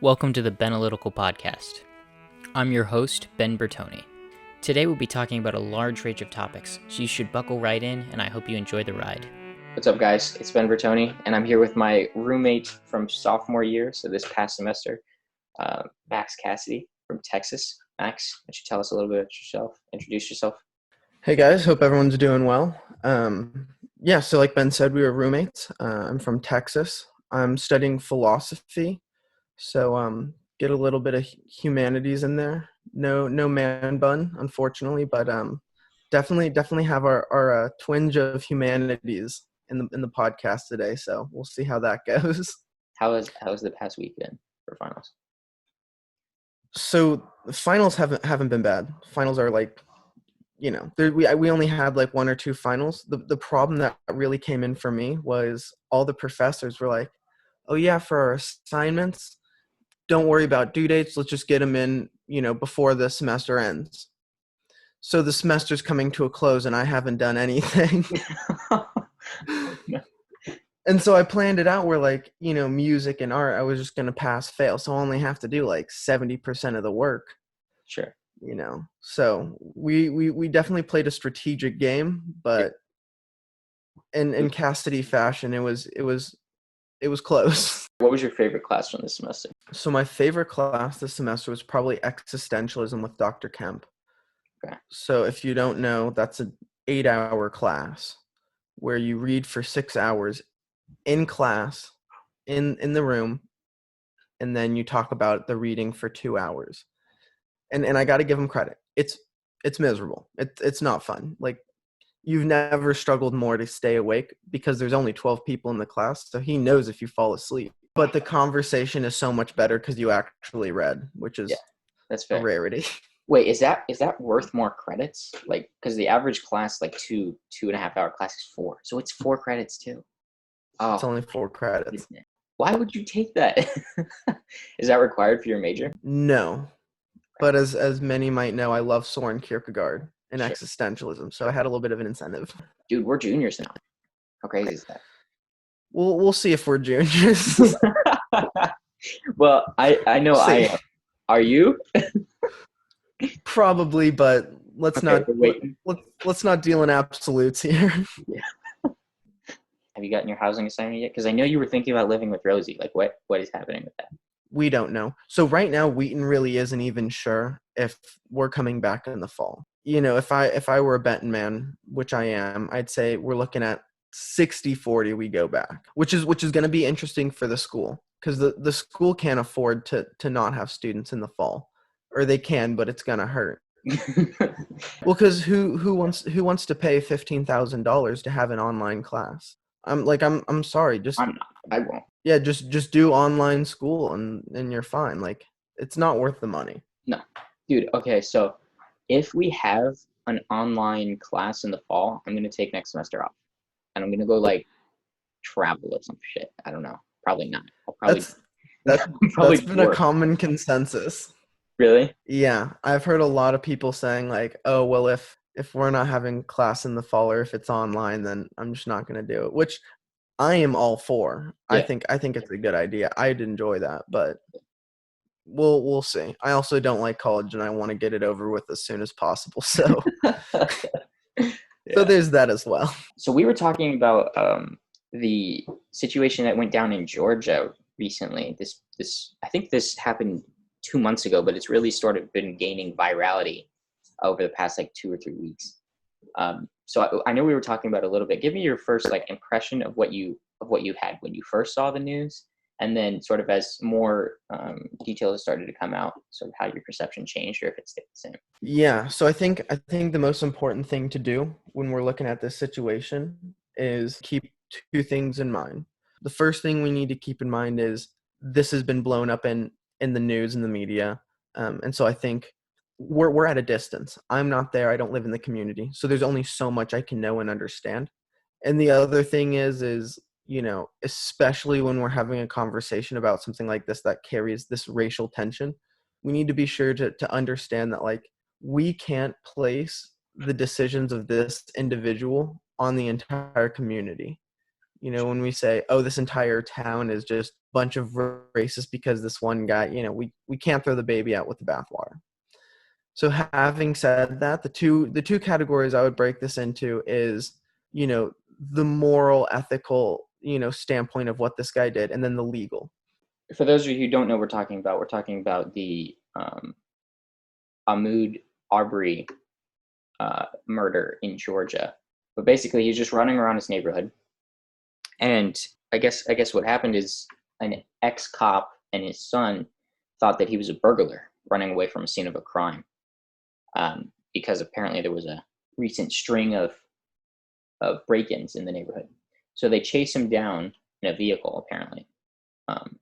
Welcome to the Benalytical podcast. I'm your host, Ben Bertoni. Today we'll be talking about a large range of topics, so you should buckle right in, and I hope you enjoy the ride. What's up, guys? It's Ben Bertoni, and I'm here with my roommate from sophomore year, so this past semester, Max Cassidy from Texas. Max, why don't you tell us a little bit about yourself? Introduce yourself. Hey guys, hope everyone's doing well. So like Ben said, we were roommates. I'm from Texas. I'm studying philosophy, so get a little bit of humanities in there. No man bun, unfortunately, but definitely have our twinge of humanities in the podcast today. So we'll see how that goes. How's the past week been for finals? So the finals haven't been bad. Finals are like, we only had like one or two finals. The problem that really came in for me was all the professors were like, oh yeah, for our assignments, don't worry about due dates. Let's just get them in, before the semester ends. So the semester's coming to a close and I haven't done anything. And so I planned it out where like, music and art, I was just going to pass fail. So I only have to do like 70% of the work. Sure. So we definitely played a strategic game, but in CASSIDY fashion, it was close. What was your favorite class from this semester? So my favorite class this semester was probably existentialism with Dr. Kemp. Okay. So if you don't know, that's an 8-hour class where you read for 6 hours in class, in the room, and then you talk about the reading for 2 hours. And I got to give him credit. It's miserable. It's not fun. Like, you've never struggled more to stay awake because there's only 12 people in the class, so he knows if you fall asleep. But the conversation is so much better because you actually read, which is that's fair. A rarity. Wait, is that worth more credits? Like, because the average class, like 2.5 hour class is 4, so it's 4 credits too. Oh, it's only 4 credits. Why would you take that? Is that required for your major? No. But as many might know, I love Soren Kierkegaard and existentialism, so I had a little bit of an incentive. Dude, we're juniors now. How crazy is that? We'll see if we're juniors. Well, I know I am. Are you? Probably, but let's not deal in absolutes here. Yeah. Have you gotten your housing assignment yet? Because I know you were thinking about living with Rosie. Like, what is happening with that? We don't know. So right now, Wheaton really isn't even sure if we're coming back in the fall. If I were a betting man, which I am, I'd say we're looking at 60-40 we go back, which is going to be interesting for the school because the school can't afford to not have students in the fall, or they can, but it's going to hurt. Well, because who wants to pay $15,000 to have an online class? I'm sorry, I won't. Yeah, just do online school and you're fine. Like, it's not worth the money. No. Dude, okay, so if we have an online class in the fall, I'm going to take next semester off. And I'm going to go, like, travel or some shit. I don't know. Probably not. That's been a common consensus. Really? Yeah. I've heard a lot of people saying, like, oh, well, if we're not having class in the fall or if it's online, then I'm just not going to do it, which I am all for. Yeah. I think it's a good idea. I'd enjoy that, but we'll see. I also don't like college and I want to get it over with as soon as possible. So, So there's that as well. So we were talking about the situation that went down in Georgia recently. This I think this happened 2 months ago, but it's really sort of been gaining virality over the past like 2 or 3 weeks. So I know we were talking about it a little bit. Give me your first like impression of what you had when you first saw the news, and then sort of as more details started to come out, sort of how your perception changed or if it stayed the same. Yeah. So I think the most important thing to do when we're looking at this situation is keep 2 things in mind. The first thing we need to keep in mind is this has been blown up in the news and the media, and so I think we're at a distance. I'm not there. I don't live in the community. So there's only so much I can know and understand. And the other thing is, especially when we're having a conversation about something like this that carries this racial tension, we need to be sure to understand that, like, we can't place the decisions of this individual on the entire community. When we say, oh, this entire town is just bunch of racists because this one guy, we can't throw the baby out with the bathwater. So having said that, the two categories I would break this into is, the moral, ethical, standpoint of what this guy did, and then the legal. For those of you who don't know what we're talking about the Ahmaud Arbery murder in Georgia. But basically, he's just running around his neighborhood, and I guess what happened is an ex-cop and his son thought that he was a burglar running away from a scene of a crime, because apparently there was a recent string of break-ins in the neighborhood. So they chase him down in a vehicle, apparently,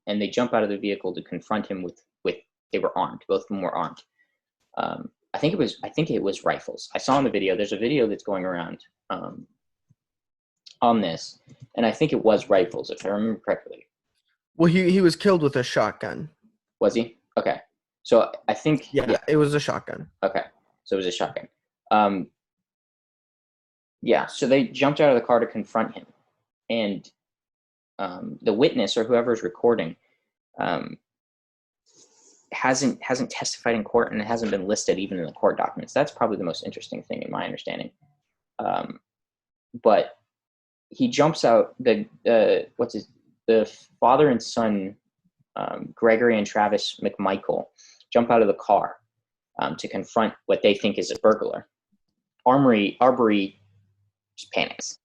and they jump out of the vehicle to confront him with they were armed. Both of them were armed. I think it was rifles. I saw in the video. There's a video that's going around on this, and I think it was rifles, if I remember correctly. Well, he was killed with a shotgun. Was he? Okay. So I think yeah, it was a shotgun. Okay. So it was a shotgun. Yeah. So they jumped out of the car to confront him, and the witness or whoever's recording hasn't testified in court, and it hasn't been listed even in the court documents. That's probably the most interesting thing in my understanding. But he jumps out. The father and son, Gregory and Travis McMichael, jump out of the car to confront what they think is a burglar. Arbery just panics,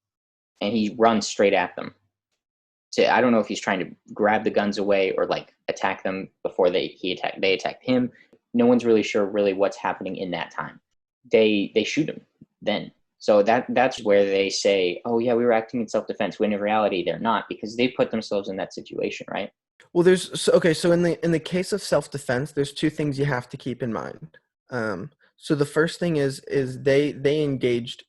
and he runs straight at them. I don't know if he's trying to grab the guns away or like attack them before they attack him. No one's really sure what's happening in that time. They shoot him then. So that's where they say, oh yeah, we were acting in self-defense, when in reality they're not, because they put themselves in that situation, right? Well, so in the case of self-defense, there's two things you have to keep in mind. So the first thing is they engaged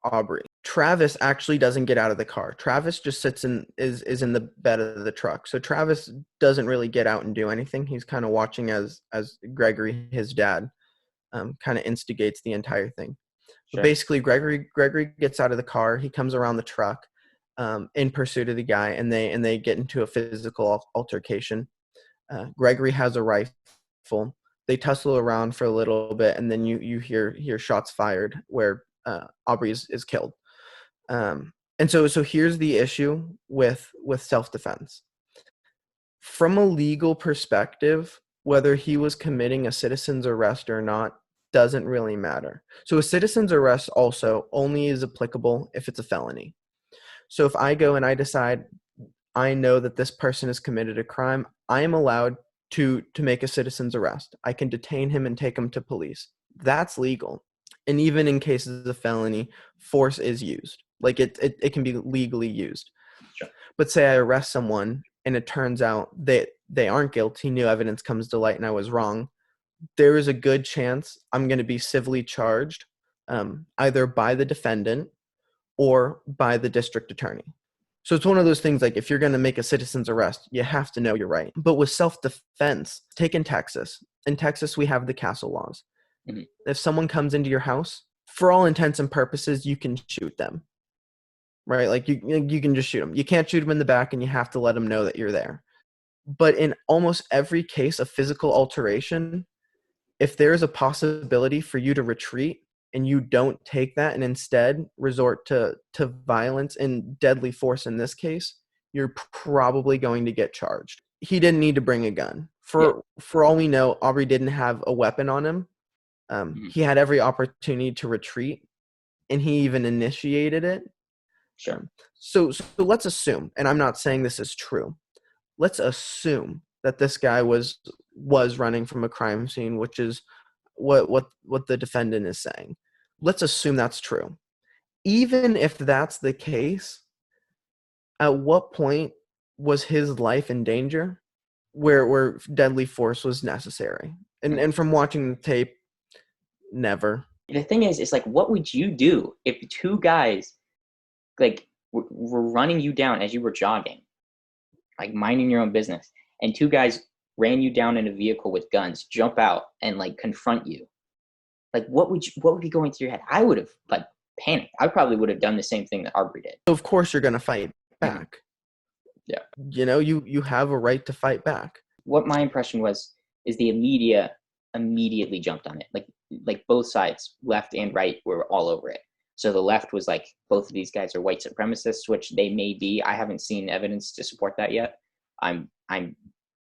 Arbery. Travis actually doesn't get out of the car. Travis just sits is in the bed of the truck. So Travis doesn't really get out and do anything. He's kind of watching as Gregory, his dad, kind of instigates the entire thing. Sure. But basically, Gregory gets out of the car. He comes around the truck in pursuit of the guy, and they get into a physical altercation. Gregory has a rifle. They tussle around for a little bit, and then you hear shots fired where Arbery is killed. And so here's the issue with self-defense. From a legal perspective, whether he was committing a citizen's arrest or not doesn't really matter. So a citizen's arrest also only is applicable if it's a felony. So if I go and I decide I know that this person has committed a crime, I am allowed to make a citizen's arrest. I can detain him and take him to police. That's legal. And even in cases of felony, force is used. Like it can be legally used. Sure. But say I arrest someone and it turns out that they aren't guilty, new evidence comes to light and I was wrong, there is a good chance I'm going to be civilly charged either by the defendant or by the district attorney. So it's one of those things, like if you're going to make a citizen's arrest, you have to know you're right. But with self-defense, take in Texas. In Texas, we have the castle laws. Mm-hmm. If someone comes into your house, for all intents and purposes, you can shoot them, right? Like you can just shoot them. You can't shoot them in the back, and you have to let them know that you're there. But in almost every case of physical alteration, if there is a possibility for you to retreat and you don't take that and instead resort to violence and deadly force in this case, you're probably going to get charged. He didn't need to bring a gun. For all we know, Arbery didn't have a weapon on him. He had every opportunity to retreat, and he even initiated it. Sure. So let's assume, and I'm not saying this is true, let's assume that this guy was running from a crime scene, which is what the defendant is saying. Let's assume that's true. Even if that's the case, at what point was his life in danger where deadly force was necessary? And from watching the tape, never. The thing is, it's like, what would you do if two guys like were running you down as you were jogging, like minding your own business, and two guys ran you down in a vehicle with guns, jump out and like confront you? Like, what would be going through your head? I would have like panicked. I probably would have done the same thing that Arbery did. Of course you're going to fight back. Yeah. You have a right to fight back. What my impression was is the media immediately jumped on it. Like both sides, left and right, were all over it. So the left was like, both of these guys are white supremacists, which they may be. I haven't seen evidence to support that yet. I'm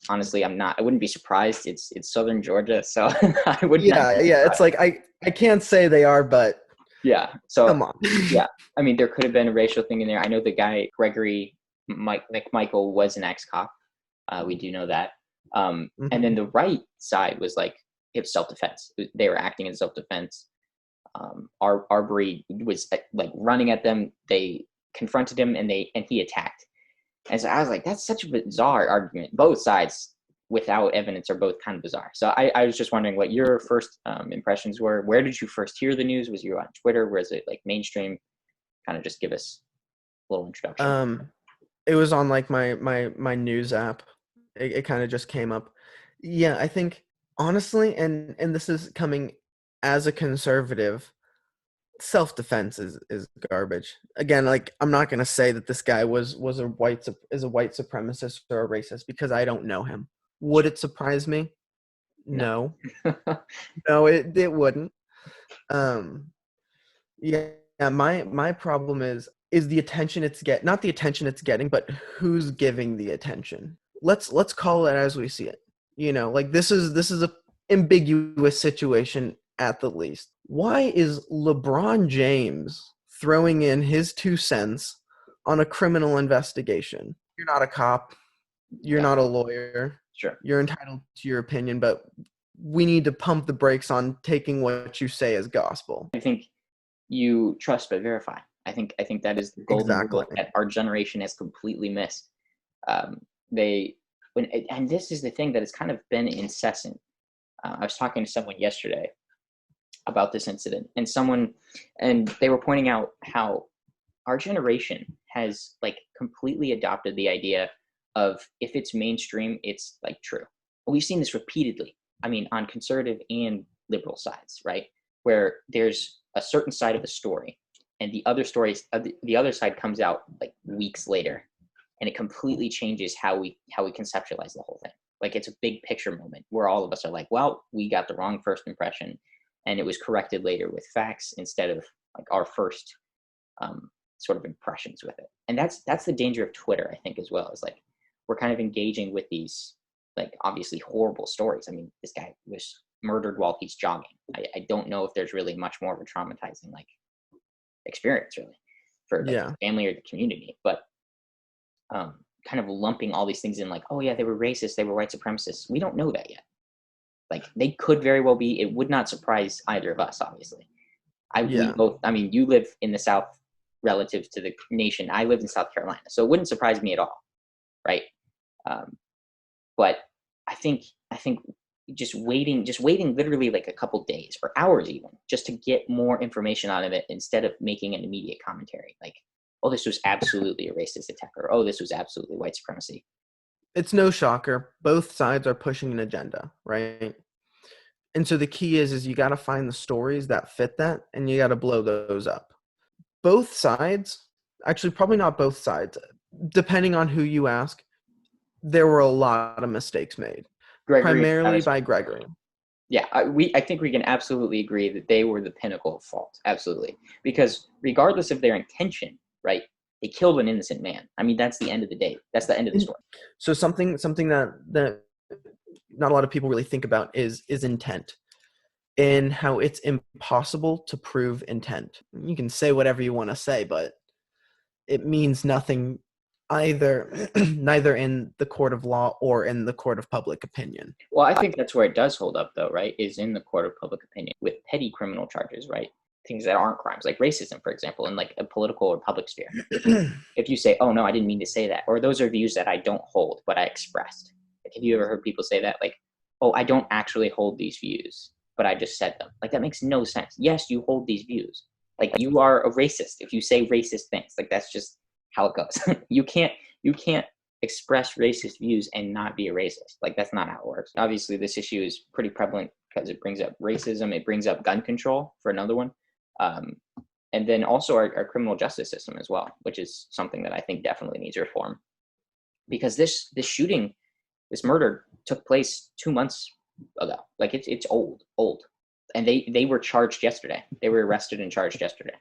honestly, I'm not. I wouldn't be surprised. It's southern Georgia, so I would not. Yeah. It's like I can't say they are, but yeah. So come on. yeah, I mean, there could have been a racial thing in there. I know the guy Gregory McMichael was an ex-cop. We do know that. And then the right side was like, it's self-defense. They were acting in self-defense. Arbery was like running at them. They confronted him, and he attacked. And so I was like, that's such a bizarre argument. Both sides, without evidence, are both kind of bizarre. So I was just wondering what your first impressions were. Where did you first hear the news? Was you on Twitter? Was it like mainstream? Kind of just give us a little introduction. It was on like my news app. It kind of just came up. Yeah, I think honestly, and this is coming as a conservative, self-defense is garbage. Again, like I'm not gonna say that this guy is a white supremacist or a racist because I don't know him. Would it surprise me? No. No, it wouldn't. Yeah, my problem is the attention not the attention it's getting, but who's giving the attention. Let's call it as we see it. Like this is a ambiguous situation at the least. Why is LeBron James throwing in his 2 cents on a criminal investigation? You're not a cop. You're not a lawyer. Sure. You're entitled to your opinion, but we need to pump the brakes on taking what you say as gospel. I think you trust but verify. I think that is the golden rule that our generation has completely missed. And this is the thing that has kind of been incessant. I was talking to someone yesterday about this incident, and they were pointing out how our generation has like completely adopted the idea of, if it's mainstream, it's like true. We've seen this repeatedly. I mean, on conservative and liberal sides, right? Where there's a certain side of the story, and the other side comes out like weeks later, and it completely changes how we conceptualize the whole thing. Like it's a big picture moment where all of us are like, well, we got the wrong first impression, and it was corrected later with facts instead of like our first sort of impressions with it. And that's the danger of Twitter, I think, as well. Is like we're kind of engaging with these like obviously horrible stories. I mean, this guy was murdered while he's jogging. I don't know if there's really much more of a traumatizing like experience really for the family or the community, but kind of lumping all these things in like, oh yeah, they were racist, they were white supremacists. We don't know that yet. Like they could very well be. It would not surprise either of us, obviously. We both, I mean, you live in the South relative to the nation. I live in South Carolina, so it wouldn't surprise me at all, right? But I think just waiting literally like a couple days or hours even, just to get more information out of it instead of making an immediate commentary like, oh, this was absolutely a racist attack, or oh, this was absolutely white supremacy. It's no shocker. Both sides are pushing an agenda, right? And so the key is you got to find the stories that fit that, and you got to blow those up. Both sides, actually probably not both sides, depending on who you ask, there were a lot of mistakes made. Primarily by Gregory. Yeah, I think we can absolutely agree that they were the pinnacle of fault. Absolutely. Because regardless of their intention, right, they killed an innocent man. I mean, that's the end of the day. That's the end of the story. So something that not a lot of people really think about is intent, and how it's impossible to prove intent. You can say whatever you want to say, but it means nothing neither in the court of law or in the court of public opinion. Well, I think that's where it does hold up, though, right, is in the court of public opinion with petty criminal charges, right? Things that aren't crimes, like racism, for example, in like a political or public sphere. If you say, oh, no, I didn't mean to say that, or those are views that I don't hold, but I expressed. Like, have you ever heard people say that? Like, oh, I don't actually hold these views, but I just said them. Like, that makes no sense. Yes, you hold these views. Like, you are a racist if you say racist things. Like, that's just how it goes. You can't express racist views and not be a racist. Like, that's not how it works. Obviously, this issue is pretty prevalent because it brings up racism. It brings up gun control for another one. And then also our criminal justice system as well, which is something that I think definitely needs reform. because this shooting, this murder took place 2 months ago. Like it's old, and they were charged yesterday. They were arrested and charged yesterday.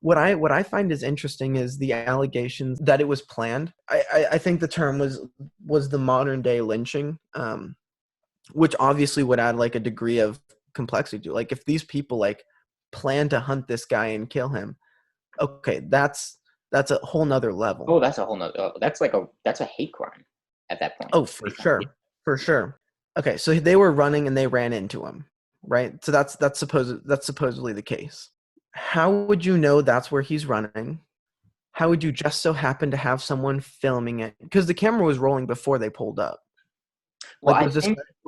What I find is interesting is the allegations that it was planned. I think the term was the modern day lynching, which obviously would add like a degree of complexity to it. Like if these people like plan to hunt this guy and kill him, okay, that's a whole nother level. Oh, that's a whole nother. That's a hate crime at that point. Oh, for sure. Okay, so they were running and they ran into him, right? So that's supposedly the case. How would you know that's where he's running? How would you just so happen to have someone filming it? Because the camera was rolling before they pulled up. Well, Like,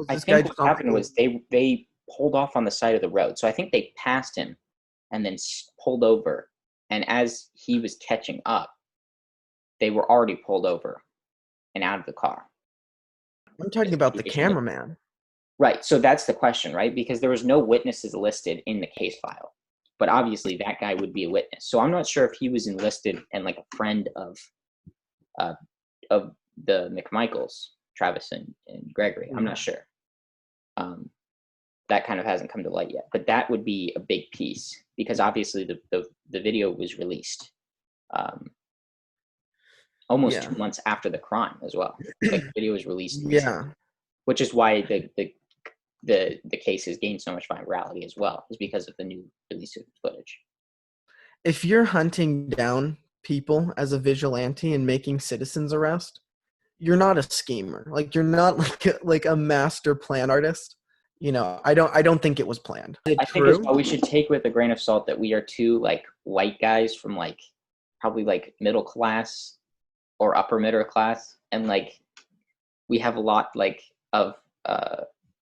I think what happened was they pulled off on the side of the road. So I think they passed him and then pulled over. And as he was catching up, they were already pulled over and out of the car. I'm talking about the cameraman. Right. So that's the question, right? Because there was no witnesses listed in the case file. But obviously that guy would be a witness. So I'm not sure if he was enlisted and like a friend of the McMichaels, Travis and Gregory. I'm not sure. That kind of hasn't come to light yet. But that would be a big piece because obviously the video was released almost 2 months after the crime as well. Like the video was released recently, which is why the case has gained so much virality as well, is because of the new release of footage. If you're hunting down people as a vigilante and making citizens arrest, you're not a schemer. Like you're not like a master plan artist. You know, I don't think it was planned. I think as well we should take with a grain of salt that we are two like white guys from like probably like middle class or upper middle class, and like we have a lot like of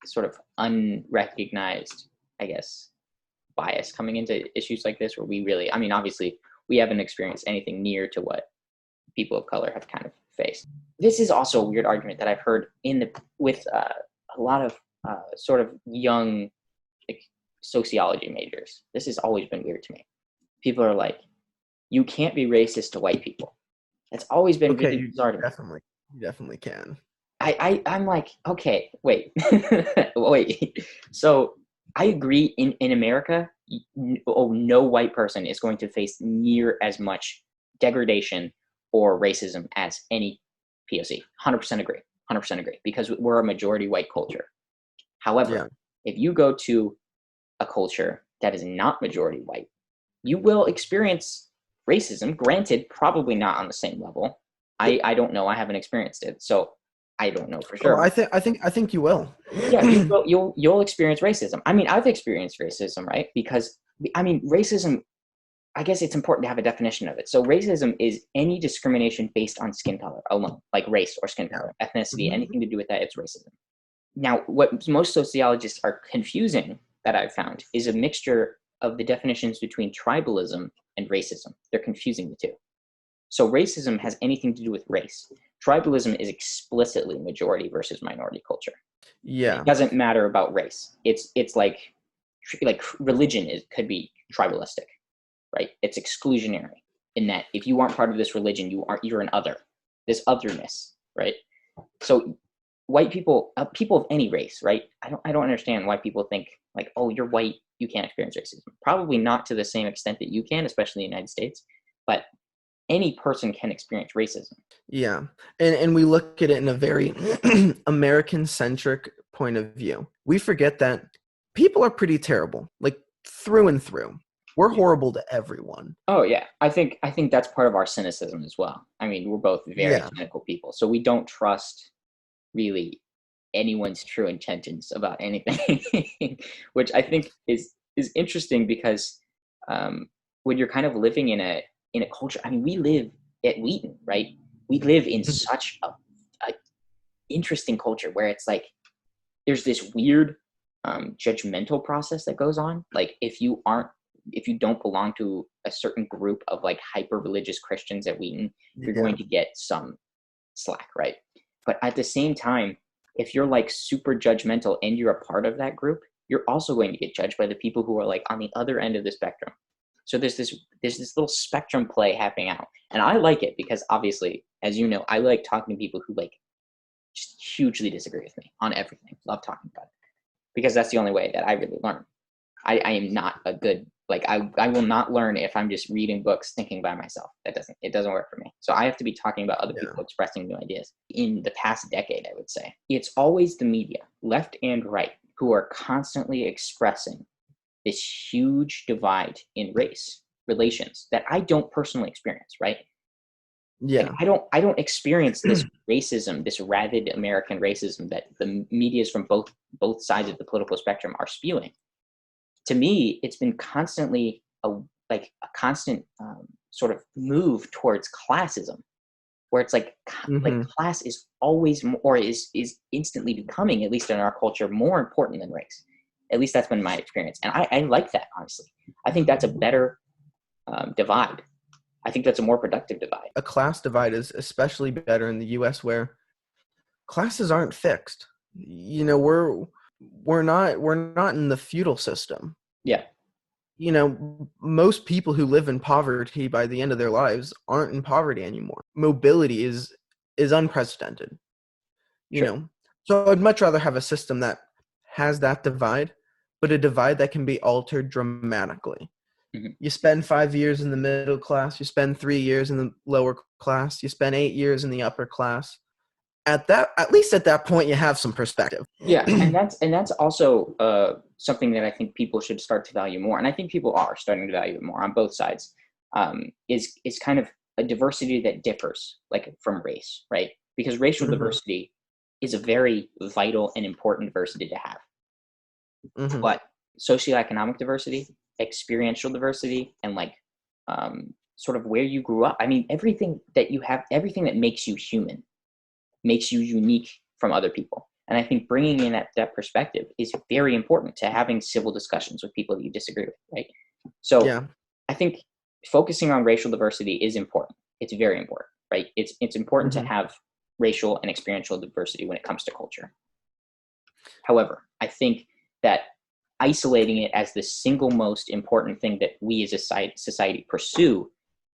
sort of unrecognized, I guess, bias coming into issues like this, where we really, I mean, obviously we haven't experienced anything near to what people of color have kind of faced. This is also a weird argument that I've heard with a lot of sort of young like, sociology majors. This has always been weird to me. People are like, you can't be racist to white people. It's always been really bizarre to me. You definitely can. I'm like, okay, wait. Wait. So I agree in America, no white person is going to face near as much degradation or racism as any POC. 100% agree. 100% agree, because we're a majority white culture. However, if you go to a culture that is not majority white, you will experience racism. Granted, probably not on the same level. I don't know. I haven't experienced it, so I don't know for sure. I think you will. Yeah, you'll experience racism. I mean, I've experienced racism, right? Because I mean, racism. I guess it's important to have a definition of it. So racism is any discrimination based on skin color alone, like race or skin color, ethnicity, anything to do with that, it's racism. Now, what most sociologists are confusing that I've found is a mixture of the definitions between tribalism and racism. They're confusing the two. So racism has anything to do with race. Tribalism is explicitly majority versus minority culture. Yeah. It doesn't matter about race. It's like religion could be tribalistic, right? It's exclusionary in that if you aren't part of this religion, you're an other. This otherness, right? So white people, people of any race, right? I don't understand why people think like, oh, you're white, you can't experience racism. Probably not to the same extent that you can, especially in the United States, but any person can experience racism. Yeah. And we look at it in a very American-centric point of view. We forget that people are pretty terrible, like through and through. We're horrible to everyone. Oh yeah. I think that's part of our cynicism as well. I mean, we're both very cynical people, so we don't trust really anyone's true intentions about anything, which I think is interesting because when you're kind of living in a culture, I mean, we live at Wheaton, right? We live in such a interesting culture where it's like there's this weird judgmental process that goes on. Like if you don't belong to a certain group of like hyper religious Christians at Wheaton, you're going to get some slack, right? But at the same time, if you're like super judgmental and you're a part of that group, you're also going to get judged by the people who are like on the other end of the spectrum. So there's this little spectrum play happening out, and I like it because obviously, as you know, I like talking to people who like just hugely disagree with me on everything. Love talking about it because that's the only way that I really learn. I am not a good, like, I will not learn if I'm just reading books thinking by myself. It doesn't work for me. So I have to be talking about other people expressing new ideas. In the past decade, I would say, it's always the media, left and right, who are constantly expressing this huge divide in race relations that I don't personally experience, right? Yeah. Like, I don't experience this racism, this rabid American racism that the medias from both sides of the political spectrum are spewing. To me, it's been constantly a constant sort of move towards classism, where it's like class is always or is instantly becoming, at least in our culture, more important than race. At least that's been my experience, and I like that, honestly. I think that's a better divide. I think that's a more productive divide. A class divide is especially better in the U.S., where classes aren't fixed. You know, we're not in the feudal system. Yeah. You know, most people who live in poverty by the end of their lives aren't in poverty anymore. Mobility is unprecedented. You Sure. know, so I'd much rather have a system that has that divide, but a divide that can be altered dramatically. Mm-hmm. You spend 5 years in the middle class, you spend 3 years in the lower class, you spend 8 years in the upper class. At least at that point, you have some perspective. Yeah, and that's also something that I think people should start to value more, and I think people are starting to value it more on both sides. Is kind of a diversity that differs, like, from race, right? Because racial diversity is a very vital and important diversity to have. But socioeconomic diversity, experiential diversity, and like sort of where you grew up. I mean, everything that you have, everything that makes you human, makes you unique from other people. And I think bringing in that perspective is very important to having civil discussions with people that you disagree with, right? So I think focusing on racial diversity is important. It's very important, right? It's important to have racial and experiential diversity when it comes to culture. However, I think that isolating it as the single most important thing that we as a society pursue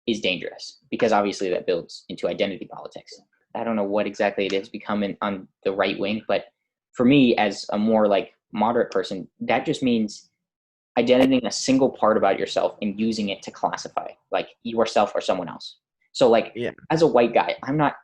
is dangerous, because obviously that builds into identity politics. I don't know what exactly it is becoming on the right wing, but for me, as a more like moderate person, that just means identifying a single part about yourself and using it to classify like yourself or someone else. So like as a white guy, I'm not,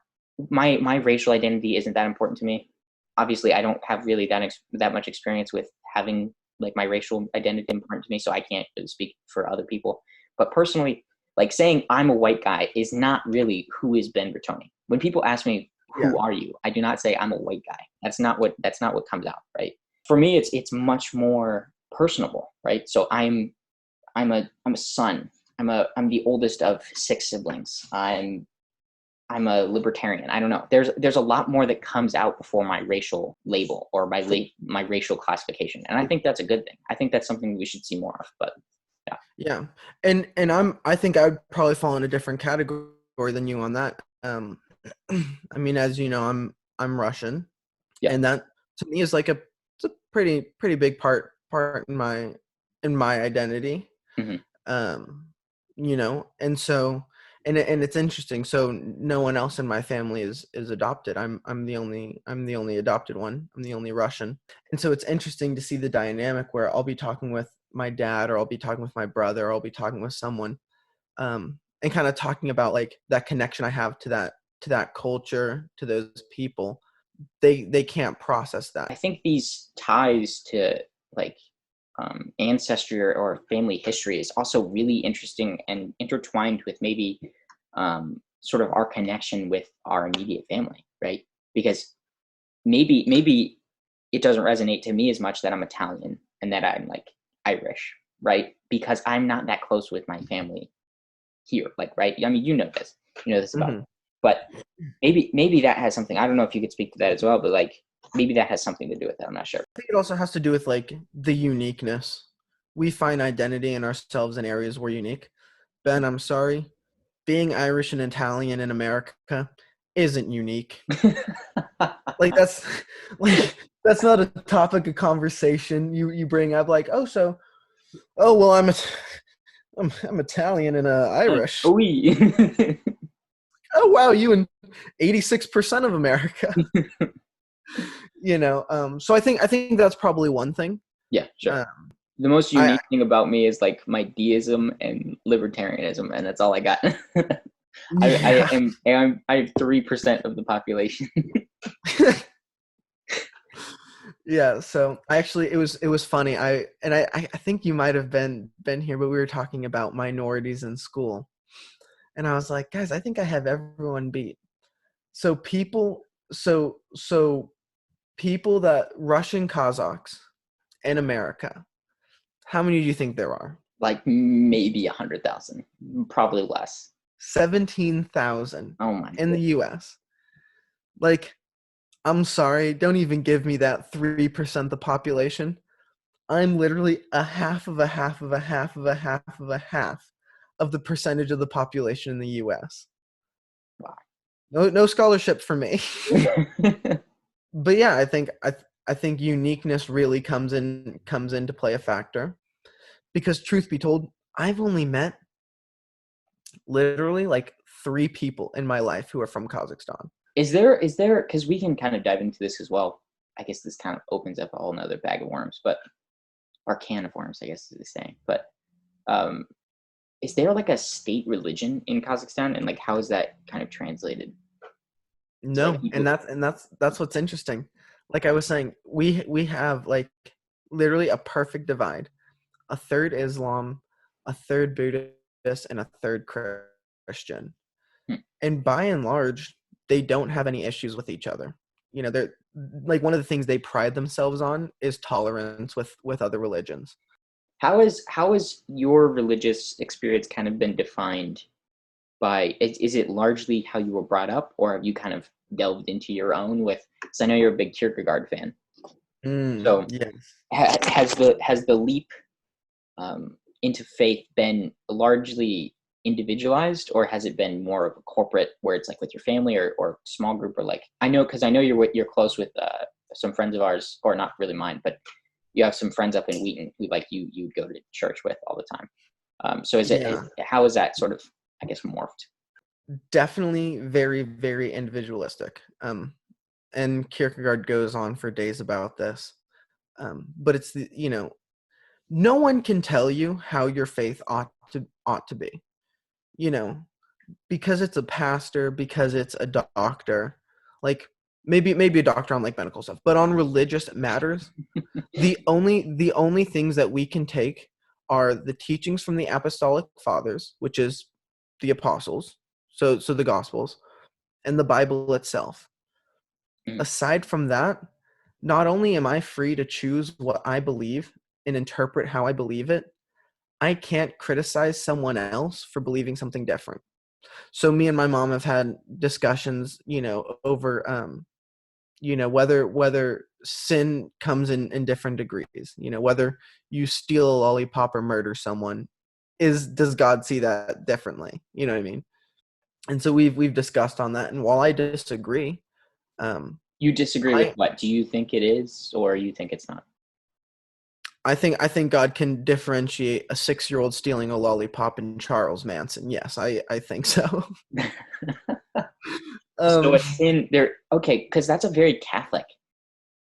my racial identity isn't that important to me. Obviously, I don't have really that much experience with having like my racial identity important to me, so I can't really speak for other people. But personally, like saying I'm a white guy is not really who is Ben Bertoni. When people ask me, who are you? I do not say I'm a white guy. That's not what comes out, right? For me, it's much more personable, right? So I'm a son. I'm the oldest of 6 siblings. I'm a libertarian. I don't know. There's a lot more that comes out before my racial label or my racial classification, and I think that's a good thing. I think that's something we should see more of. But yeah, and I think I would probably fall in a different category than you on that. I mean, as you know, I'm Russian, and that to me is like it's a pretty big part in my identity. You know, and so. And it's interesting. So no one else in my family is adopted. I'm the only adopted one. I'm the only Russian. And so it's interesting to see the dynamic where I'll be talking with my dad, or I'll be talking with my brother, or I'll be talking with someone, and kind of talking about like that connection I have to that culture, to those people. They can't process that. I think these ties to like ancestry or family history is also really interesting and intertwined with maybe sort of our connection with our immediate family, right? Because maybe it doesn't resonate to me as much that I'm Italian and that I'm like Irish, right? Because I'm not that close with my family here, like, right? I mean, you know this about me. But maybe that has something. I don't know if you could speak to that as well, but like maybe that has something to do with it. I'm not sure. I think it also has to do with like the uniqueness. We find identity in ourselves in areas we're unique. Ben, I'm sorry, being Irish and Italian in America isn't unique. Like that's not a topic of conversation you bring up. Like, oh well, I'm Italian and Irish. Oui. Oh wow, you and 86% of America. So I think that's probably one thing. Yeah, sure. Um, The most I unique thing about me is like my deism and libertarianism, and that's all I got. yeah. I have 3% of the population. Yeah, so I actually it was funny. I think you might have been here, but we were talking about minorities in school. And I was like, guys, I think I have everyone beat. So people that Russian Kazakhs in America, how many do you think there are? Like maybe 100,000, probably less. 17,000 Oh my in the god. US. Like, I'm sorry, don't even give me that 3% of the population. I'm literally a half of a half of a half of a half of a half of the percentage of the population in the US. Wow. No scholarship for me. But yeah, I think uniqueness really comes into play a factor, because truth be told, I've only met literally like 3 people in my life who are from Kazakhstan. Is there, because we can kind of dive into this as well. I guess this kind of opens up a whole nother bag of worms, but or can of worms, I guess is the saying. But um, is there like a state religion in Kazakhstan, and like how is that kind of translated to like No, people? and that's what's interesting. Like I was saying, we have like literally a perfect divide. A third Islam, a third Buddhist, and a third Christian. Hmm. And by and large, they don't have any issues with each other. They're like, one of the things they pride themselves on is tolerance with other religions. How has your religious experience kind of been defined by? Is it largely how you were brought up, or have you kind of delved into your own with? Because I know you're a big Kierkegaard fan. So Yes. has the leap into faith been largely individualized, or has it been more of a corporate where it's like with your family or small group, or like I know, because I know you're close with some friends of ours, or not really mine, but you have some friends up in Wheaton who like you go to church with all the time. So Yeah. how is that sort of, I guess, morphed? Definitely very, very individualistic. And Kierkegaard goes on for days about this. But it's no one can tell you how your faith ought to be. You know, because it's a pastor, because it's a doctor, like maybe a doctor on like medical stuff, but on religious matters, the only things that we can take are the teachings from the apostolic fathers, which is the apostles, so the gospels, and the Bible itself. Mm. Aside from that, not only am I free to choose what I believe and interpret how I believe it, I can't criticize someone else for believing something different. So me and my mom have had discussions, over whether sin comes in different degrees, whether you steal a lollipop or murder someone, does God see that differently? You know what I mean? And so we've discussed on that, and while I disagree, um You disagree with I what? Do you think it is, or you think it's not? I think God can differentiate a 6-year-old stealing a lollipop and Charles Manson. Yes, I think so. So um a sin there, okay, because that's a very Catholic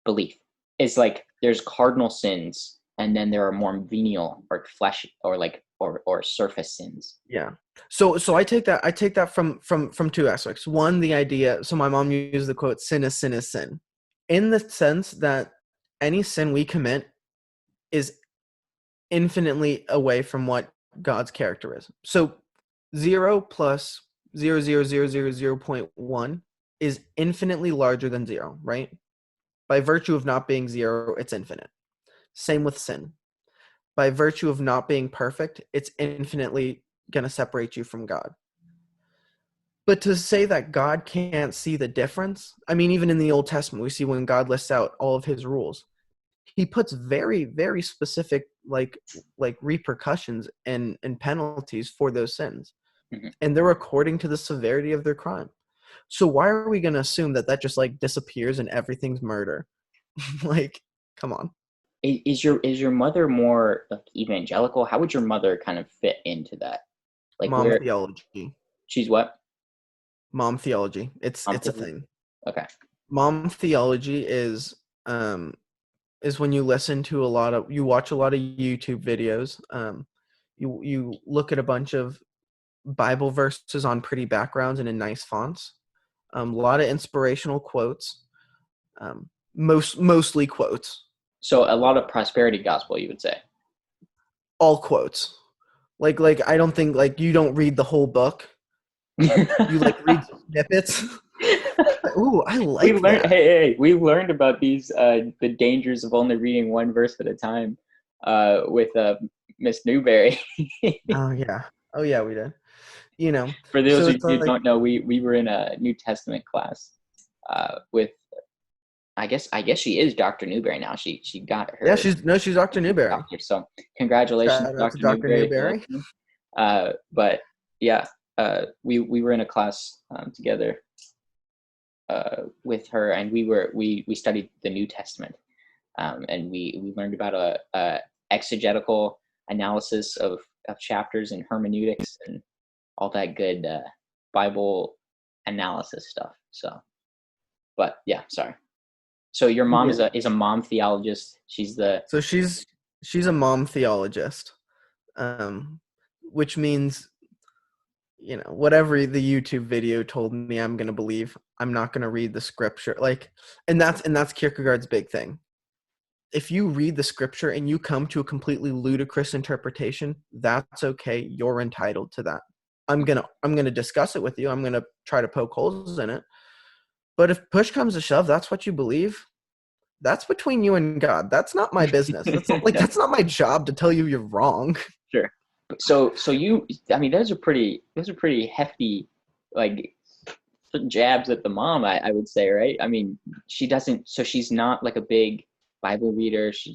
belief. It's like there's cardinal sins, and then there are more venial or flesh or like or surface sins. Yeah. So I take that from 2 aspects. One, the idea. So my mom used the quote, "Sin is sin is sin," in the sense that any sin we commit is infinitely away from what God's character is. So 0 plus 0.1 is infinitely larger than 0, right? By virtue of not being 0, it's infinite. Same with sin. By virtue of not being perfect, it's infinitely going to separate you from God. But to say that God can't see the difference, I mean, even in the Old Testament, we see when God lists out all of his rules, he puts very, very specific like repercussions and penalties for those sins. Mhm. And they're according to the severity of their crime. So why are we going to assume that just like disappears and everything's murder? Like, come on. Is your mother more like evangelical? How would your mother kind of fit into that? Like Mom where theology. she's what? Mom theology. It's a Theology? thing. Okay. Mom theology is when you listen to you watch a lot of YouTube videos. You look at a bunch of Bible verses on pretty backgrounds and in nice fonts. A lot of inspirational quotes. Mostly quotes. So a lot of prosperity gospel, you would say. All quotes. Like I don't think like you don't read the whole book. You like read snippets. Ooh, I We like learned, that. hey, we learned about these the dangers of only reading one verse at a time with Miss Newberry. Oh yeah. Oh yeah, we did. You know. For those So of it's you who like don't know, we were in a New Testament class with I guess she is Dr. Newberry now. She got yeah, her she's Dr. Newberry. doctor. So congratulations, Shout out to Dr. Dr. Newberry, if you're Newberry. listening. But yeah, we were in a class together with her, and we studied the New Testament, and we learned about a exegetical analysis of chapters and hermeneutics and all that good Bible analysis stuff. So, but yeah, sorry. So your mom Yeah. is a mom theologist. She's the So she's a mom theologist, which means whatever the YouTube video told me I'm gonna believe. I'm not gonna read the scripture. Like, and that's Kierkegaard's big thing. If you read the scripture and you come to a completely ludicrous interpretation, that's okay. You're entitled to that. I'm gonna discuss it with you. I'm gonna try to poke holes in it. But if push comes to shove, that's what you believe. That's between you and God. That's not my business. That's not my job to tell you you're wrong. sure. So you, I mean, those are pretty hefty, like jabs at the mom. I would say, right? I mean, she doesn't. So she's not like a big Bible reader. She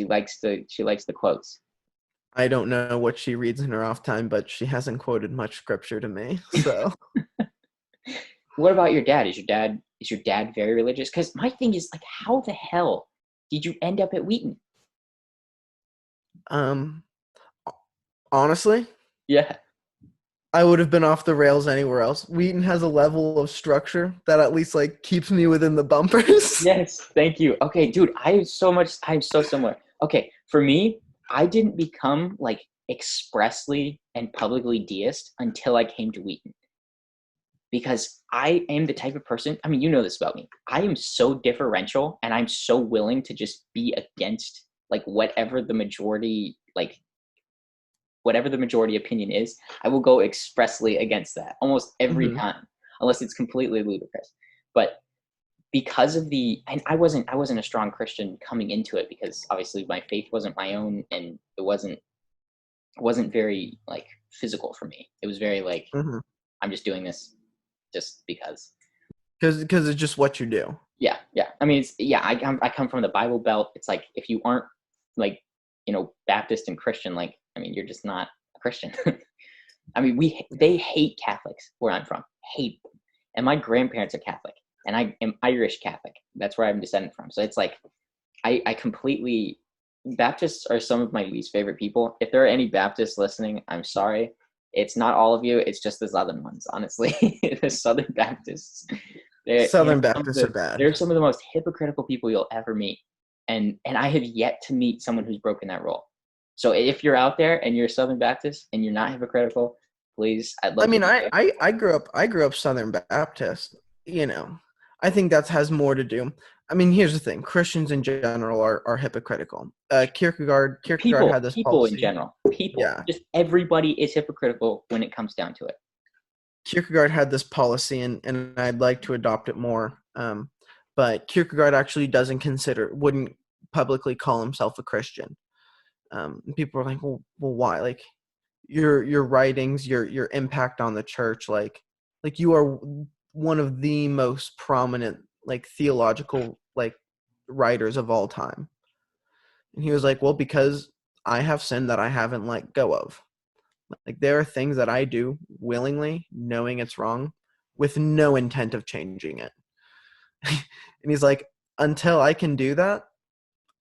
likes the quotes. I don't know what she reads in her off time, but she hasn't quoted much scripture to me. So, What about your dad? Is your dad very religious? Because my thing is like, how the hell did you end up at Wheaton? um, honestly, Yeah. I would have been off the rails anywhere else. Wheaton has a level of structure that at least like keeps me within the bumpers. Yes. Thank you. Okay, dude. I'm so similar. Okay, for me, I didn't become like expressly and publicly deist until I came to Wheaton. Because I am the type of person, I mean, you know this about me. I am so differential and I'm so willing to just be against like whatever the majority opinion is. I will go expressly against that almost every Mhm. time, unless it's completely ludicrous. But because of and I wasn't a strong Christian coming into it because obviously my faith wasn't my own and it wasn't very like physical for me. It was very like Mhm. I'm just doing this just because. Because it's just what you do. Yeah, yeah. I mean, I come from the Bible Belt. It's like if you aren't like Baptist and Christian, like I mean, you're just not a Christian. I mean, they hate Catholics where I'm from, hate them, and my grandparents are Catholic, and I am Irish Catholic. That's where I'm descended from. So it's like I completely Baptists are some of my least favorite people. If there are any Baptists listening, I'm sorry. It's not all of you. It's just the Southern ones, honestly. The Southern Baptists. They're, they're Southern some of Baptists are the bad. they're some of the most hypocritical people you'll ever meet, and I have yet to meet someone who's broken that rule. So if you're out there and you're a Southern Baptist and you're not hypocritical, please, I'd I love to mean, meet you. I grew up Southern Baptist. You know, I think that has more to do. I mean, here's the thing: Christians in general are hypocritical. Kierkegaard People, had this people in policy. general, people, Yeah, just everybody is hypocritical when it comes down to it. Kierkegaard had this policy, and I'd like to adopt it more. But Kierkegaard actually wouldn't publicly call himself a Christian. People are like, well, why? Like your writings, your impact on the church, like you are one of the most prominent like theological like writers of all time. And he was like, well, because I have sin that I haven't let go of. Like there are things that I do willingly, knowing it's wrong, with no intent of changing it. And he's like, until I can do that,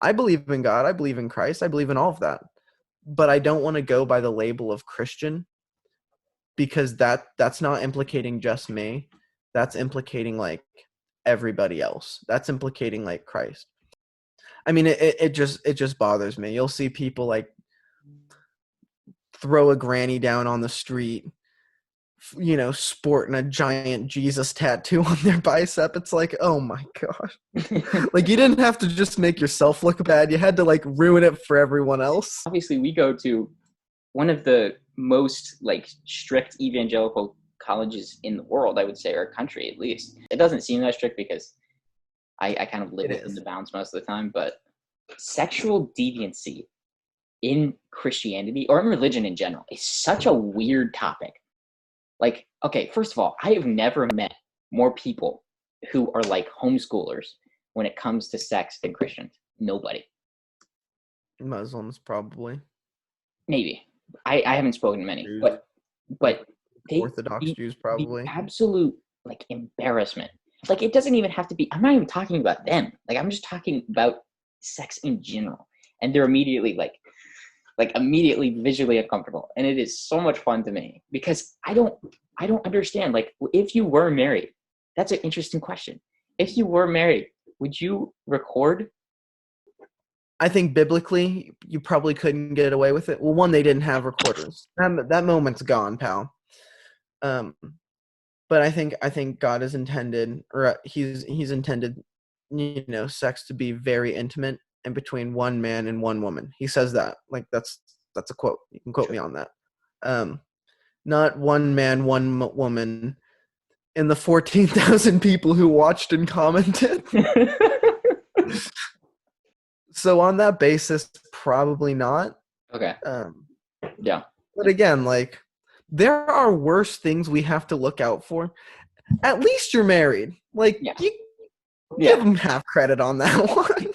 I believe in God. I believe in Christ. I believe in all of that. But I don't want to go by the label of Christian, because that's not implicating just me. That's implicating like everybody else. That's implicating like Christ. I mean, it just bothers me. You'll see people like throw a granny down on the street, sporting a giant Jesus tattoo on their bicep. It's like, oh my gosh. Like, you didn't have to just make yourself look bad. You had to like ruin it for everyone else. Obviously, we go to one of the most like strict evangelical colleges in the world, I would say, or country at least. It doesn't seem that strict because I kind of live within the bounds most of the time, but sexual deviancy in Christianity or in religion in general is such a weird topic. Like, okay, first of all, I have never met more people who are like homeschoolers when it comes to sex than Christians. Nobody. Muslims, probably. Maybe. I haven't spoken to many, Jews. but Orthodox Jews, probably. The absolute like embarrassment. Like, it doesn't even have to be, I'm not even talking about them. Like, I'm just talking about sex in general. And they're immediately immediately visually uncomfortable. And it is so much fun to me because I don't understand. Like, if you were married, that's an interesting question. If you were married, would you record? I think biblically, you probably couldn't get away with it. Well, one, they didn't have recorders. That moment's gone, pal. But I think God has intended, or he's intended, sex to be very intimate and between one man and one woman. He says that. Like, that's a quote. You can quote me on that. Not one man, one woman. And the 14,000 people who watched and commented. So on that basis, probably not. Okay. Yeah. But again, like, there are worse things we have to look out for. At least you're married. Like, you give them half credit on that one.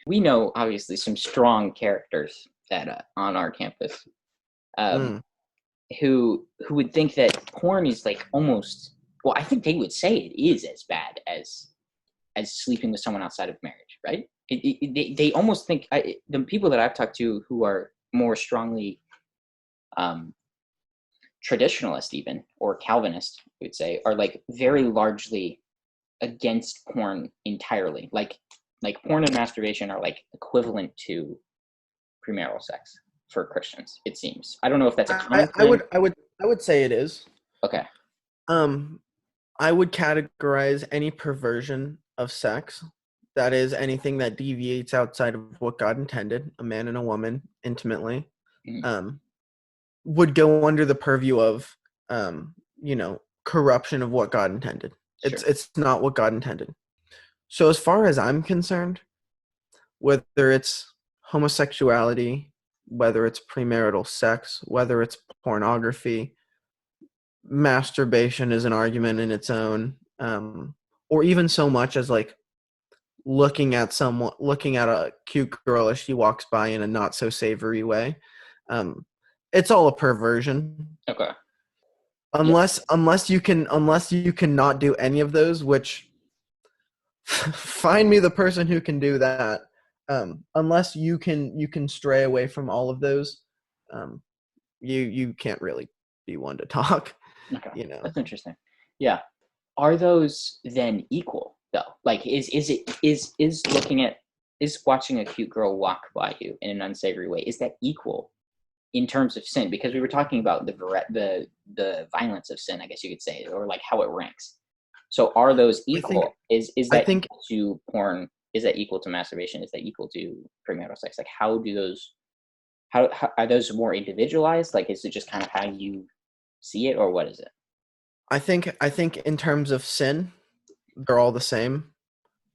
We know, obviously, some strong characters that on our campus who would think that porn is like almost, well, I think they would say it is as bad as sleeping with someone outside of marriage, right? They almost think, the people that I've talked to who are more strongly traditionalist even, or Calvinist, I would say, are like very largely against porn entirely. Like porn and masturbation are like equivalent to premarital sex for Christians, it seems. I don't know if that's a common thing. I would say it is. Okay. I would categorize any perversion of sex, that is anything that deviates outside of what God intended, a man and a woman intimately, would go under the purview of corruption of what God intended. Sure. It's not what God intended. So as far as I'm concerned, whether it's homosexuality, whether it's premarital sex, whether it's pornography, masturbation is an argument in its own, or even so much as like looking at a cute girl as she walks by in a not so savory way. It's all a perversion. Okay. Unless you can not do any of those, which find me the person who can do that. Unless you can stray away from all of those, you can't really be one to talk. Okay. That's interesting. Yeah. Are those then equal though? Like, is watching a cute girl walk by you in an unsavory way, is that equal in terms of sin? Because we were talking about the violence of sin, I guess you could say, or like how it ranks. So are those equal? Is that equal to porn? Is that equal to masturbation? Is that equal to premarital sex? Like, how are those more individualized? Like, is it just kind of how you see it, or what is it? I think in terms of sin, they're all the same.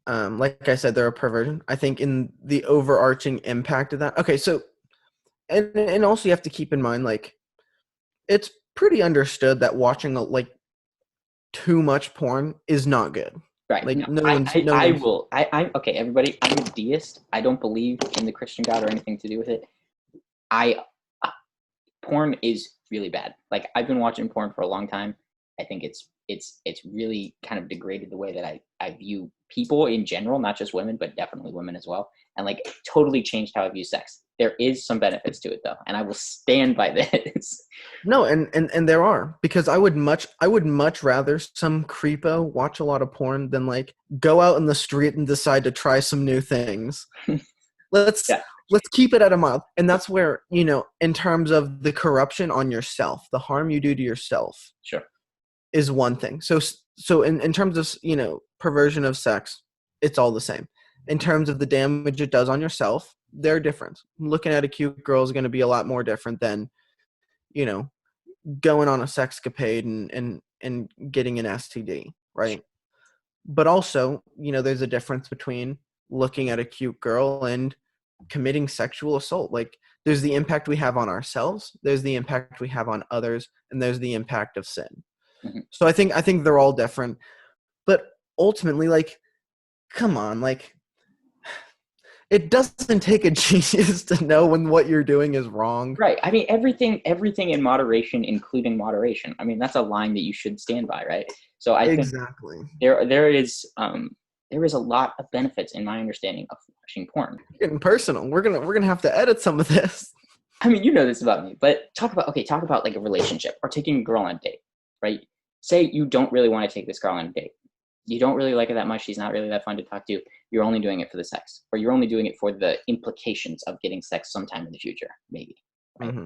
Like I said, they're a perversion. I think in the overarching impact of that. Okay, so and also you have to keep in mind, like, it's pretty understood that watching like too much porn is not good. Right. Like, okay, everybody, I'm a deist. I don't believe in the Christian God or anything to do with it. Porn is really bad. Like, I've been watching porn for a long time. I think it's really kind of degraded the way that I view people in general, not just women, but definitely women as well. And like totally changed how I view sex. There is some benefits to it though, and I will stand by this. No, and there are, because I would much rather some creepo watch a lot of porn than like go out in the street and decide to try some new things. Let's Yeah. let's keep it at a mile. And that's where, in terms of the corruption on yourself, the harm you do to yourself Sure. is one thing. So in terms of, perversion of sex, it's all the same. In terms of the damage it does on yourself, they're different. Looking at a cute girl is going to be a lot more different than, going on a sexcapade and getting an STD, right? But also, there's a difference between looking at a cute girl and committing sexual assault. Like, there's the impact we have on ourselves, there's the impact we have on others, and there's the impact of sin. Mm-hmm. So I think they're all different. But ultimately, like, come on, like, it doesn't take a genius to know when what you're doing is wrong. Right. I mean, everything in moderation, including moderation. I mean, that's a line that you should stand by, right? So I think there is a lot of benefits in my understanding of watching porn. Getting personal. We're gonna have to edit some of this. I mean, you know this about me, but talk about like a relationship or taking a girl on a date, right? Say you don't really want to take this girl on a date. You don't really like her that much. She's not really that fun to talk to. You're only doing it for the sex, or you're only doing it for the implications of getting sex sometime in the future, maybe. Right? Mm-hmm.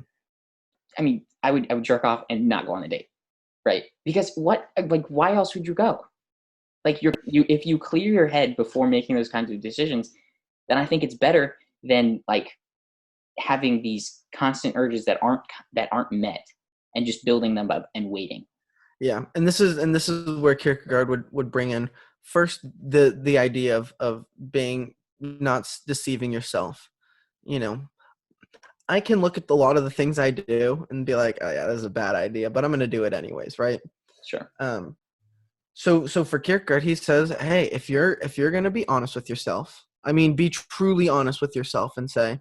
I mean, I would jerk off and not go on a date, right? Because why else would you go? Like if you clear your head before making those kinds of decisions, then I think it's better than like having these constant urges that aren't met and just building them up and waiting. Yeah, and this is where Kierkegaard would bring in first the idea of being not deceiving yourself. I can look at a lot of the things I do and be like, oh yeah, this is a bad idea, but I'm going to do it anyways, right? Sure. So for Kierkegaard, he says, hey, if you're going to be honest with yourself, I mean, be truly honest with yourself and say,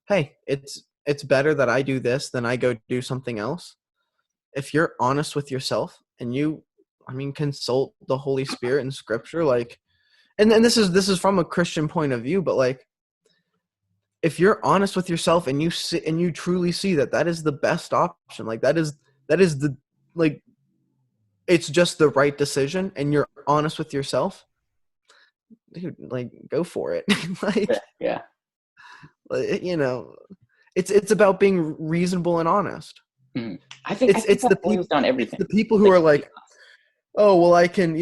hey, it's better that I do this than I go do something else. If you're honest with yourself and consult the Holy Spirit in Scripture, like, and this is from a Christian point of view, but like, if you're honest with yourself and you truly see that is the best option, like that is the, like, it's just the right decision, and you're honest with yourself, dude, like, go for it. Like, yeah, it's about being reasonable and honest. Mm-hmm. I think it's the people who are like, oh, well, I can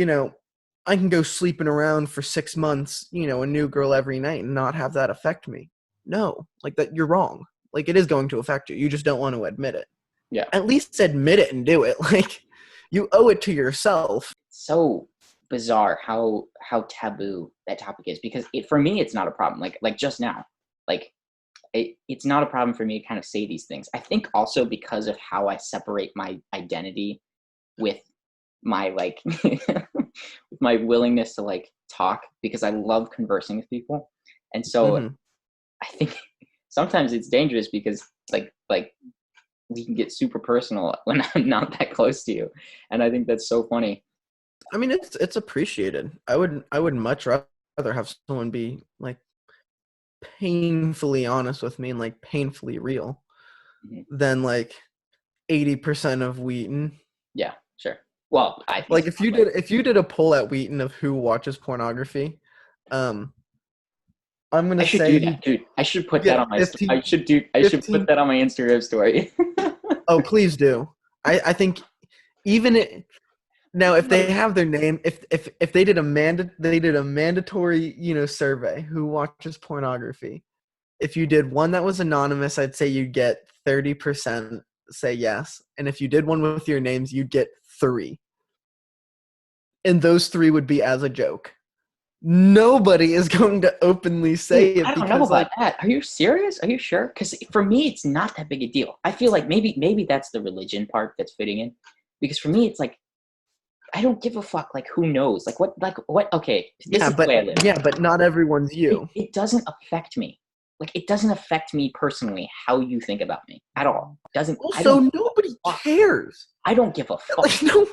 go sleeping around for 6 months, a new girl every night and not have that affect me. No, like that, you're wrong. Like, it is going to affect you. You just don't want to admit it. Yeah. At least admit it and do it. Like, you owe it to yourself. So bizarre how taboo that topic is, because for me, it's not a problem. Like just now, like, it's not a problem for me to kind of say these things. I think also because of how I separate my identity with my like with my willingness to like talk, because I love conversing with people. And so I think sometimes it's dangerous because like we can get super personal when I'm not that close to you. And I think that's so funny. I mean, it's appreciated. I would much rather have someone be like painfully honest with me and like painfully real than like 80% of Wheaton. Yeah, sure. Well, I think like if you did a poll at Wheaton of who watches pornography, I'm gonna say do that, dude. I should put that on my. 15, I should put that on my Instagram story. Oh, please do. I think even now, if they have their name, if they did a mandatory survey who watches pornography. If you did one that was anonymous, I'd say you'd get 30% say yes, and if you did one with your names, you'd get 3. And those 3 would be as a joke. Nobody is going to openly say it. I don't know about that. Are you serious? Are you sure? Because for me, it's not that big a deal. I feel like maybe that's the religion part that's fitting in. Because for me, it's like, I don't give a fuck. Like, who knows? Like, what? Okay. This is the way I live. Yeah, but not everyone's you. It doesn't affect me. like, it doesn't affect me personally how you think about me at all. Doesn't. Also, nobody cares. I don't give a fuck. Like, no,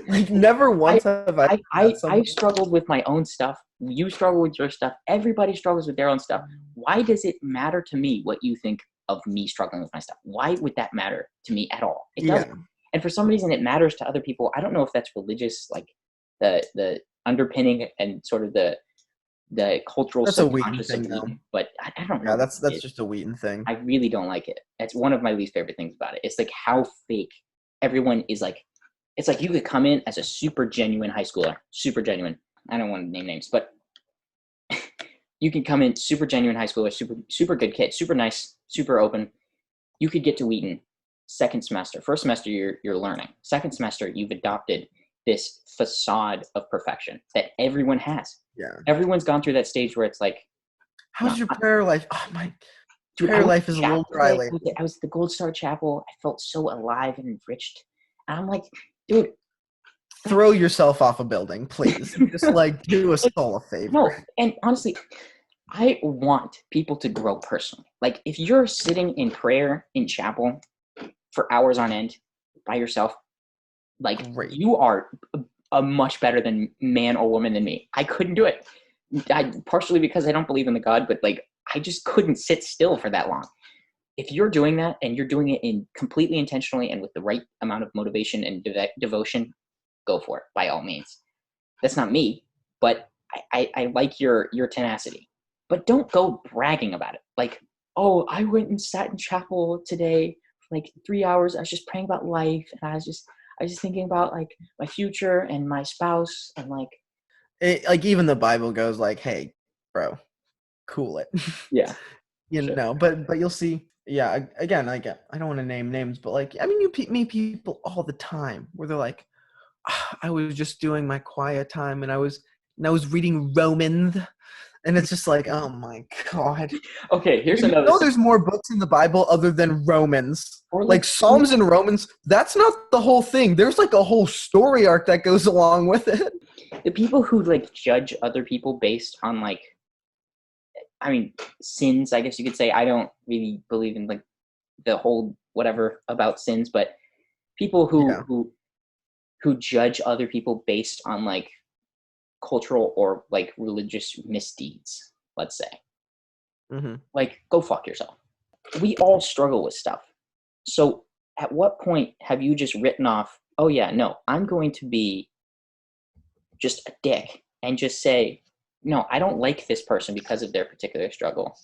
like, never once have I struggled with my own stuff. You struggle with your stuff. Everybody struggles with their own stuff. Why does it matter to me what you think of me struggling with my stuff? Why would that matter to me at all? It doesn't. And for some reason, it matters to other people. I don't know if that's religious, like the underpinning and sort of the cultural That's a Wheaton subconscious thing, of though. Wheaton, but I don't know. Yeah, that's just a Wheaton thing. I really don't like it. It's one of my least favorite things about it. It's like how fake everyone is. Like, it's like you could come in as a super genuine high schooler, super genuine. I don't want to name names, but you can come in super genuine high schooler, super good kid, super nice, super open. You could get to Wheaton second semester. First semester, you're learning. Second semester, you've adopted this facade of perfection that everyone has. Yeah. Everyone's gone through that stage where it's like, how's your prayer life? Oh, my prayer life is a little dry lately. I was at the Gold Star Chapel. I felt so alive and enriched. And I'm like, dude, throw yourself off a building, please. Just like do a soul a favor. No, and honestly, I want people to grow personally. Like, if you're sitting in prayer in chapel for hours on end by yourself, like, Great. You are a much better than man or woman than me. I couldn't do it. Partially because I don't believe in the God, but like, I just couldn't sit still for that long. If you're doing that and you're doing it in completely intentionally and with the right amount of motivation and devotion, go for it by all means. That's not me, but I like your tenacity. But don't go bragging about it. Like, oh, I went and sat in chapel today for like 3 hours. I was just praying about life, and I was just thinking about like my future and my spouse, and like, like, even the Bible goes like, hey, bro, cool it. Yeah. Sure. know, but you'll see. Yeah, again, I don't want to name names, but like, I mean, you meet people all the time where they're like, I was just doing my quiet time and I was reading Romans, and it's just like, oh my God. Okay, here's another. There's more books in the Bible other than Romans. Or like Psalms and Romans, that's not the whole thing. There's like a whole story arc that goes along with it. The people who like judge other people based on like, I mean, sins, I guess you could say. I don't really believe in like the whole whatever about sins, but people who judge other people based on like cultural or like religious misdeeds, let's say. Mm-hmm. Like, go fuck yourself. We all struggle with stuff. So at what point have you just written off, oh yeah, no, I'm going to be just a dick and just say, no, I don't like this person because of their particular struggle.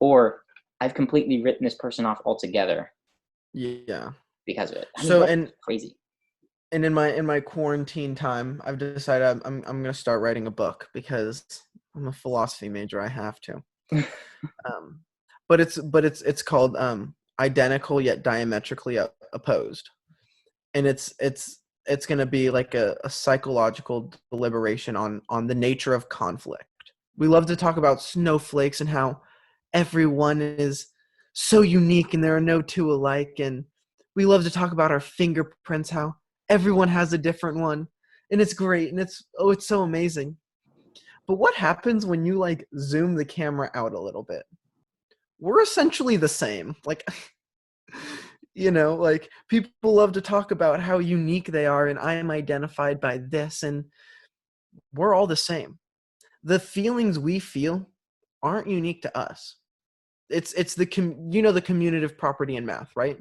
Or I've completely written this person off altogether. Yeah. Because of it. I mean, so, and crazy. And in my quarantine time, I've decided I'm going to start writing a book because I'm a philosophy major. I have to. But it's called Identical Yet Diametrically Opposed, and it's going to be like a psychological deliberation on the nature of conflict. We love to talk about snowflakes and how everyone is so unique and there are no two alike, and we love to talk about our fingerprints, how everyone has a different one, and it's great, and it's so amazing. But what happens when you like zoom the camera out a little bit? We're essentially the same. Like, like people love to talk about how unique they are, and I am identified by this, and we're all the same. The feelings we feel aren't unique to us. It's the the commutative property in math, right?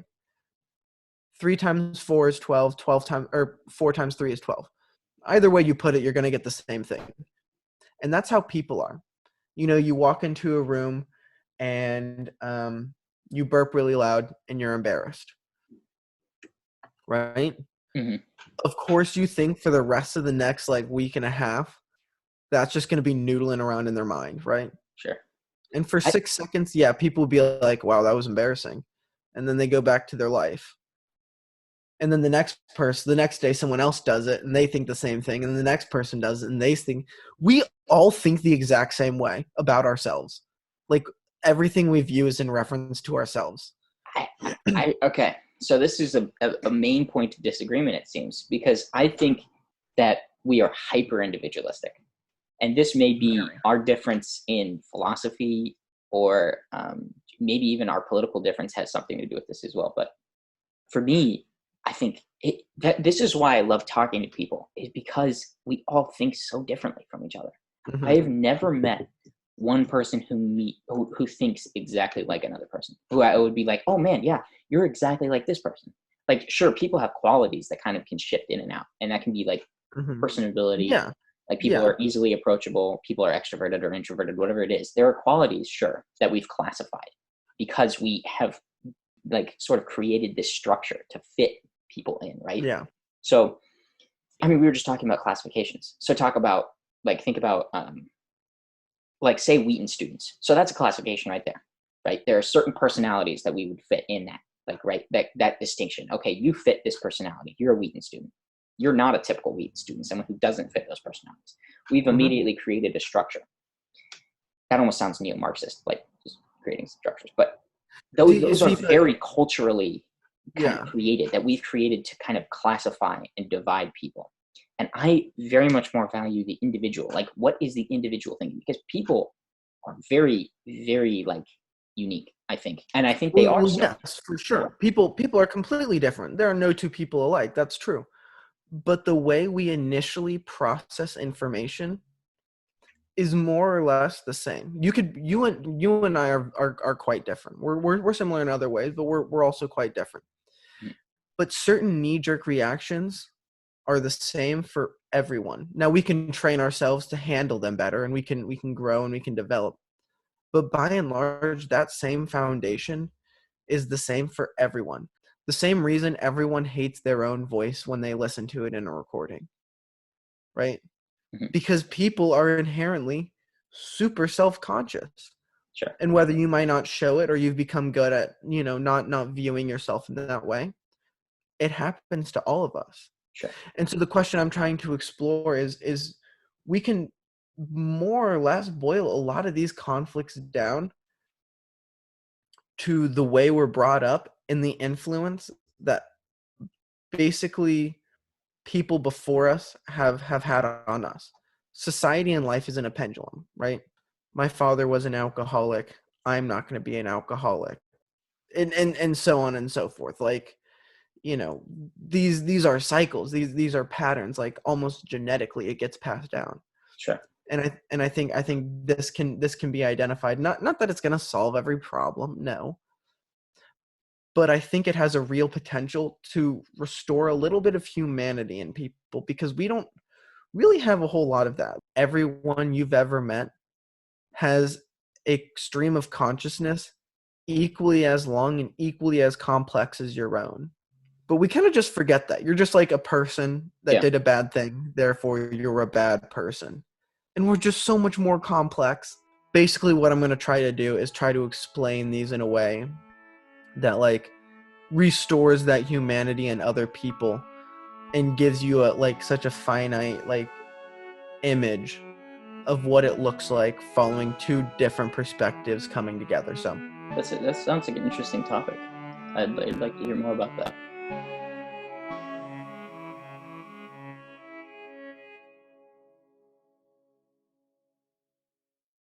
3 times 4 is 12, 12 times, or 4 times 3 is 12. Either way you put it, you're going to get the same thing. And that's how people are. You walk into a room and you burp really loud and you're embarrassed. Right? Mm-hmm. Of course, you think for the rest of the next like week and a half, that's just going to be noodling around in their mind, right? Sure. And for 6 seconds, yeah, people will be like, wow, that was embarrassing. And then they go back to their life. And then the next day, someone else does it, and they think the same thing. And the next person does it, and they think. We all think the exact same way about ourselves. Like, everything we view is in reference to ourselves. Okay, so this is a main point of disagreement, it seems, because I think that we are hyper individualistic, and this may be our difference in philosophy or maybe even our political difference has something to do with this as well. But for me, I think this is why I love talking to people, is because we all think so differently from each other. Mhm. I have never met one person who thinks exactly like another person, who I would be like, oh man, yeah, you're exactly like this person. Like, sure, people have qualities that kind of can shift in and out, and that can be like Mhm. personability. Yeah. Like, people Yeah. are easily approachable, people are extroverted or introverted, whatever it is. There are qualities, sure, that we've classified because we have like sort of created this structure to fit people in, right? Yeah. So, I mean, we were just talking about classifications. So think about like, say, Wheaton students. So that's a classification right there, right? There are certain personalities that we would fit in that, like, right, that distinction. Okay, you fit this personality. You're a Wheaton student. You're not a typical Wheaton student, someone who doesn't fit those personalities. We've immediately created a structure. That almost sounds neo-Marxist, like just creating structures. But those are very culturally kind of created, that we've created to kind of classify and divide people. And I very much more value the individual. Like, what is the individual thinking? Because people are very, very like unique, I think. And I think they are. Yes, for sure. People are completely different. There are no two people alike. That's true. But the way we initially process information is more or less the same. You and I are quite different. We're similar in other ways, but we're also quite different. Mm. But certain knee-jerk reactions are the same for everyone. Now we can train ourselves to handle them better, and we can grow and we can develop. But by and large, that same foundation is the same for everyone. The same reason everyone hates their own voice when they listen to it in a recording, right? Mhm. Because people are inherently super self-conscious. Sure. And whether you might not show it or you've become good at, not viewing yourself in that way, it happens to all of us. Sure. And so the question I'm trying to explore is we can more or less boil a lot of these conflicts down to the way we're brought up and the influence that basically people before us have had on us. Society and life isn't a pendulum, right? My father was an alcoholic. I'm not going to be an alcoholic. And so on and so forth. Like, these are cycles. These are patterns. Like, almost genetically it gets passed down. Sure. And I think this can be identified. Not that it's going to solve every problem, no. But I think it has a real potential to restore a little bit of humanity in people, because we don't really have a whole lot of that. Everyone you've ever met has a stream of consciousness equally as long and equally as complex as your own. But we kind of just forget that. You're just like a person that did a bad thing, therefore you're a bad person. And we're just so much more complex. Basically, what I'm going to try to do is try to explain these in a way that, like, restores that humanity in other people and gives you such a finite, like, image of what it looks like following two different perspectives coming together. So That sounds like an interesting topic. I'd like to hear more about that.